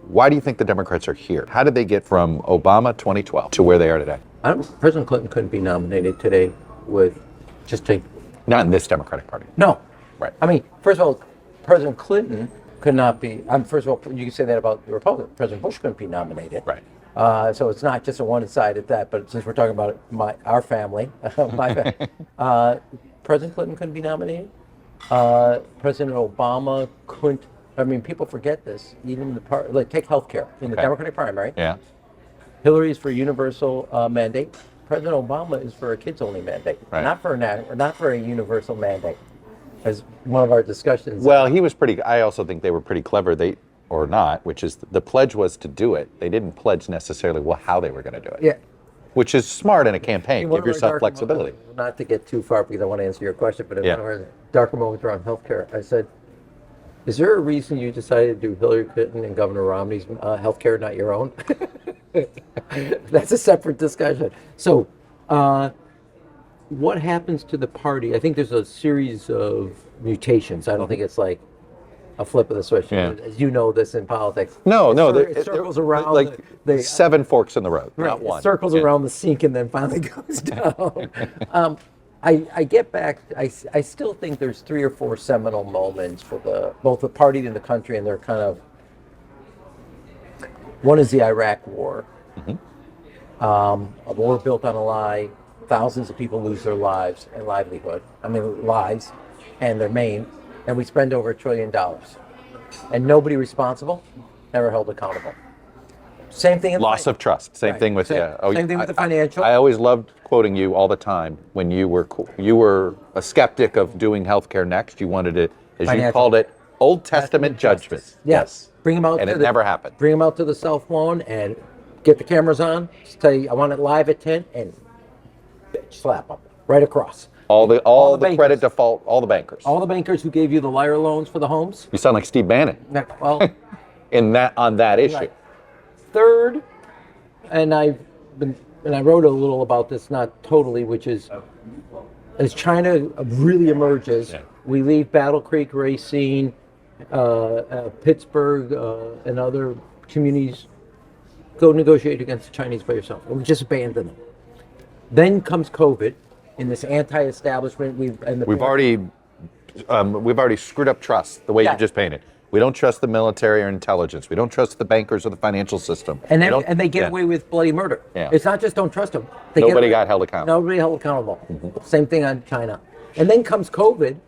Why do you think the Democrats are here? How did they get from Obama 2012 to where they are today? President Clinton couldn't be nominated today with Not in this Democratic Party. No. Right. I mean, first of all, President Clinton could not be. First of all, you can say that about the Republican. President Bush couldn't be nominated. Right. So it's not just a one-sided that. But since we're talking about our family, President Clinton couldn't be nominated. President Obama couldn't. I mean, people forget this. Even take healthcare in the Democratic primary. Yeah. Hillary is for universal mandate. President Obama is for a kids-only mandate, right. not for a universal mandate. As one of our discussions. Well, he was pretty. I also think they were pretty clever. Or not, which is the pledge was to do it. They didn't pledge necessarily how they were going to do it. Yeah. Which is smart in a campaign. Give yourself flexibility. Not to get too far because I want to answer your question, but in one of our darker moments around healthcare, I said, is there a reason you decided to do Hillary Clinton and Governor Romney's healthcare, not your own? That's a separate discussion. So, what happens to the party? I think there's a series of mutations. I don't think it's like a flip of the switch. Yeah. As you know this in politics. No, it circles around like the 7 forks in the road, not one. It circles around the sink and then finally goes down. I get back. I still think there's 3 or 4 seminal moments for both the party and the country, and they're kind of. One is the Iraq War. A war built on a lie. Thousands of people lose their lives and livelihood. Lives, and their main. And we spend over $1 trillion. And nobody responsible, never held accountable. Same thing in loss of trust. Same thing with same thing with the financial. I always loved quoting you all the time when you were a skeptic of doing healthcare next. You wanted it, as you called it, Old Testament judgment. Yes. Bring them out. And it never happened. Bring them out to the cell phone and get the cameras on. Tell you, I want it live at 10 and slap them right across. All the credit default, all the bankers. All the bankers who gave you the liar loans for the homes. You sound like Steve Bannon. Well, on that issue. Right. Third, and I wrote a little about this, not totally, which is as China really emerges, we leave Battle Creek, Racine, Pittsburgh, and other communities. Go negotiate against the Chinese by yourself. We just abandon them. Then comes COVID. In this anti-establishment, we've already screwed up trust the way you just painted. We don't trust the military or intelligence. We don't trust the bankers or the financial system. And they get away with bloody murder. Yeah. It's not just don't trust them. Nobody got held accountable. Nobody held accountable. Same thing on China. And then comes COVID,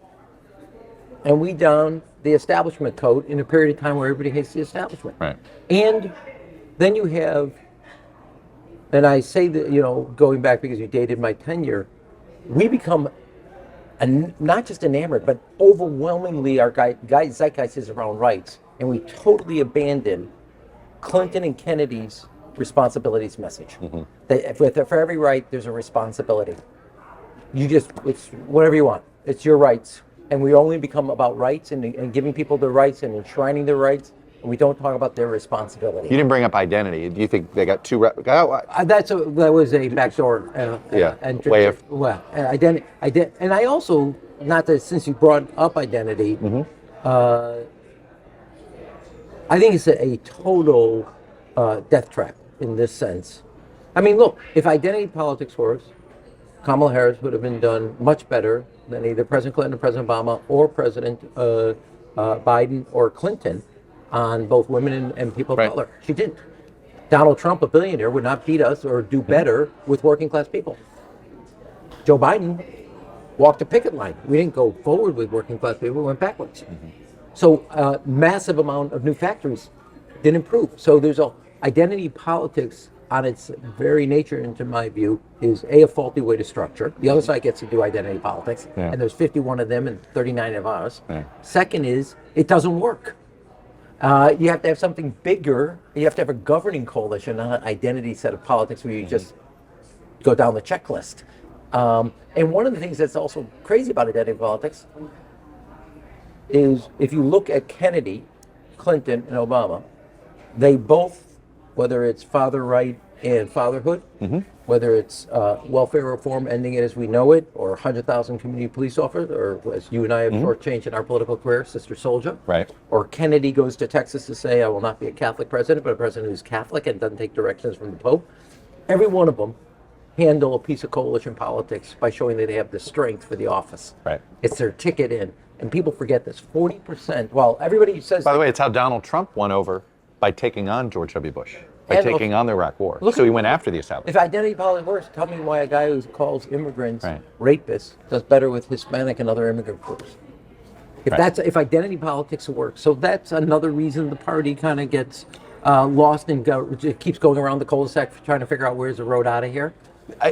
and we down the establishment code in a period of time where everybody hates the establishment. Right. And then you have, and I say that, going back because you dated my tenure, we become not just enamored, but overwhelmingly our zeitgeist is around rights, and we totally abandon Clinton and Kennedy's responsibilities message. For every right, there's a responsibility. It's whatever you want. It's your rights, and we only become about rights and giving people their rights and enshrining their rights. And we don't talk about their responsibility. You didn't bring up identity. Do you think they got two? That was a backdoor. Identity. And I also, not that since you brought up identity, I think it's a total death trap in this sense. Look, if identity politics works, Kamala Harris would have been done much better than either President Clinton or President Obama or President Biden or Clinton on both women and people of color. She didn't. Donald Trump, a billionaire, would not beat us or do better with working class people. Joe Biden walked a picket line. We didn't go forward with working class people, we went backwards. So massive amount of new factories didn't improve. So there's identity politics on its very nature, into my view, is a faulty way to structure. The other side gets to do identity politics, and there's 51 of them and 39 of us. Second is, it doesn't work. You have to have something bigger. You have to have a governing coalition, not an identity set of politics where you just go down the checklist. And one of the things that's also crazy about identity politics is if you look at Kennedy, Clinton, and Obama, they both, whether it's father right and fatherhood, whether it's welfare reform, ending it as we know it, or 100,000 community police officers, or as you and I have shortchanged in our political career, Sister Soldier. Right. Or Kennedy goes to Texas to say, I will not be a Catholic president, but a president who's Catholic and doesn't take directions from the Pope. Every one of them handle a piece of coalition politics by showing that they have the strength for the office. Right. It's their ticket in. And people forget this. 40%, well, everybody says... By the way, it's how Donald Trump won over by taking on George W. Bush, by And taking on the Iraq War. look So at- he went after the establishment. If identity politics works, tell me why a guy who calls immigrants Right. rapists does better with Hispanic and other immigrant groups. If identity politics works, so that's another reason the party kind of gets lost and it keeps going around the cul-de-sac trying to figure out where's the road out of here.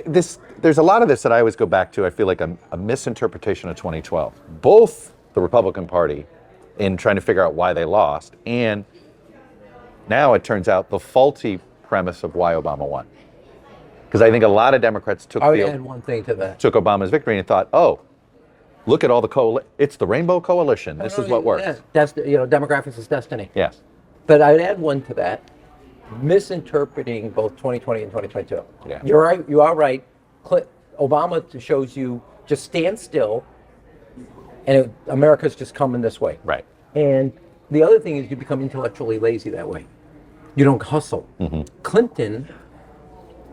There's a lot of this that I always go back to. I feel like a misinterpretation of 2012. Both the Republican Party in trying to figure out why they lost, and now it turns out the faulty premise of why Obama won. Because I think a lot of Democrats took I would add one thing to that. took Obama's victory and thought, oh, look at all the it's the Rainbow Coalition. This is what works. Yeah, demographics is destiny. Yes. But I'd add one to that. Misinterpreting both 2020 and 2022. Yeah. You're right. You are right. Obama shows you just stand still, and America's just coming this way. Right. And the other thing is you become intellectually lazy that way. You don't hustle. Clinton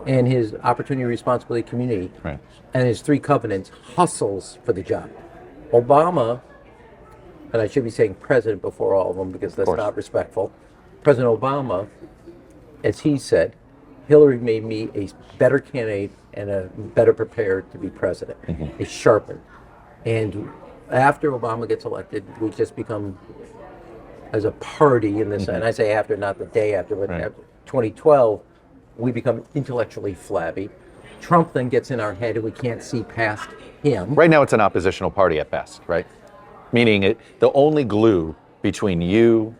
and his opportunity, responsibility, community, Right. and his 3 covenants hustles for the job. Obama, and I should be saying president before all of them because that's course. not respectful. President Obama, as he said, Hillary made me a better candidate and a better prepared to be president. It's sharpened. And after Obama gets elected, we just become, as a party in this, and I say after, not the day after, but Right. after 2012, we become intellectually flabby. Trump then gets in our head and we can't see past him. Right now it's an oppositional party at best, right? Meaning the only glue between you,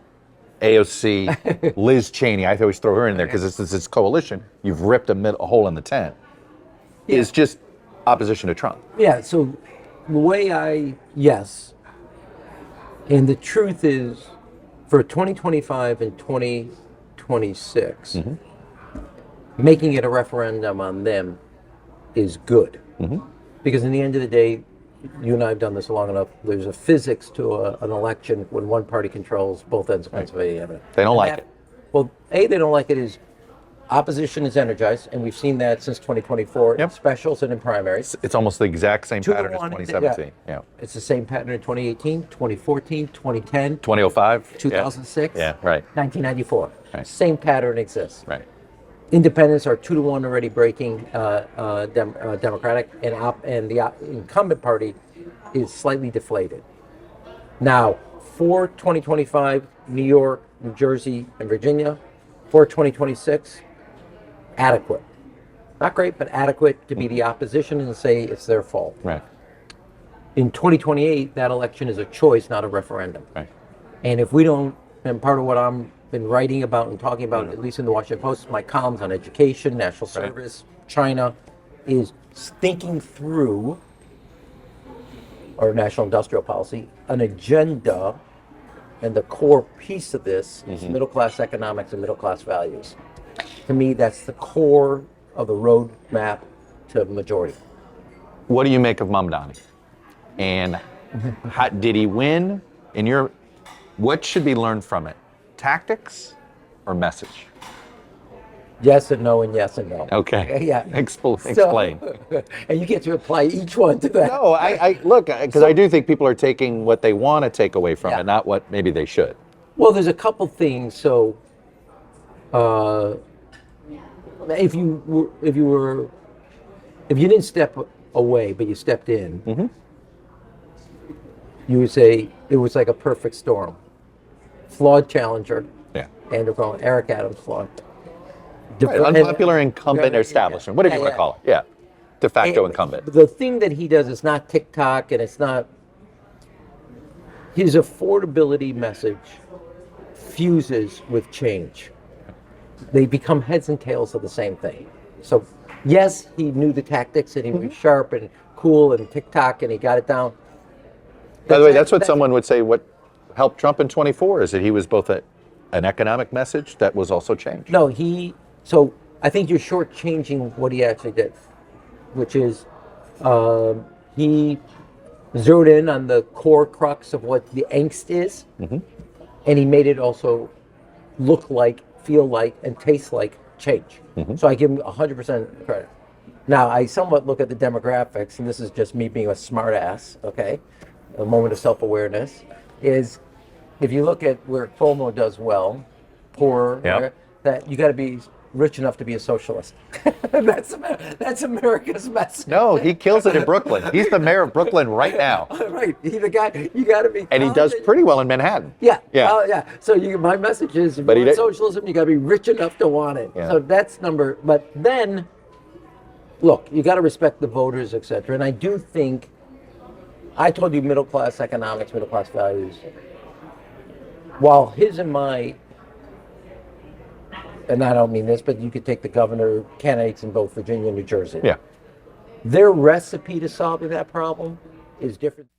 AOC, Liz Cheney, I always throw her in there because this is this coalition, you've ripped a hole in the tent, is just opposition to Trump. Yeah, so the way yes. And the truth is, for 2025 and 2026, making it a referendum on them is good. Because in the end of the day, you and I have done this long enough, there's a physics to an election when one party controls both ends of Pennsylvania. They don't like it. Well, they don't like it is opposition is energized, and we've seen that since 2024 in specials and in primaries. It's almost the exact same 2 to pattern as 1, 2017. Yeah. It's the same pattern in 2018, 2014, 2010, 2005. 2006, Yeah, right. 1994. Right. Same pattern exists. Right. Independents are 2 to 1 already breaking Democratic, and the incumbent party is slightly deflated. Now, for 2025, New York, New Jersey, and Virginia, for 2026, adequate. Not great, but adequate to be the opposition and say it's their fault. Right. In 2028, that election is a choice, not a referendum. Right. And if we don't, and part of what I'm been writing about and talking about, at least in the Washington Post, my columns on education, national service, China, is thinking through, or national industrial policy, an agenda, and the core piece of this is middle class economics and middle class values. To me, that's the core of the roadmap to majority. What do you make of Mamdani? And did he win? What should be learned from it? Tactics or message? Yes and no, and yes and no. Okay. Yeah. Explain. And you get to apply each one to that. No, I look, because I do think people are taking what they want to take away from Yeah. it, not what maybe they should. Well, there's a couple things. So, if you didn't step away but you stepped in, you would say it was like a perfect storm. Flawed challenger, Yeah. Andrew Cuomo, Eric Adams flawed. Right, unpopular incumbent establishment, whatever you want to call it. Yeah. De facto incumbent. The thing that he does is not TikTok, and it's not his affordability message fuses with change. They become heads and tails of the same thing. So, yes, he knew the tactics, and he was sharp and cool and TikTok, and he got it down. By the way, that's what someone would say. What helped Trump in 24 is that he was both an economic message that was also change. No, so I think you're shortchanging what he actually did, which is he zeroed in on the core crux of what the angst is, and he made it also look like, feel like, and taste like change. So I give him 100% credit. Now, I somewhat look at the demographics, and this is just me being a smart ass, okay? A moment of self-awareness, is if you look at where Cuomo does well, poor, Yep. that you got to be rich enough to be a socialist. That's America's message. No, he kills it in Brooklyn. He's the mayor of Brooklyn right now. Right, he's the guy. You got to be. And he does pretty well in Manhattan. Yeah, Yeah. yeah. So my message is, if But you he want did- socialism, you got to be rich enough to want it. Yeah. So that's number. But then, look, you got to respect the voters, etc. And I do think, I told you middle class economics, middle class values. While his and my, and I don't mean this, but you could take the governor candidates in both Virginia and New Jersey. Yeah. Their recipe to solving that problem is different.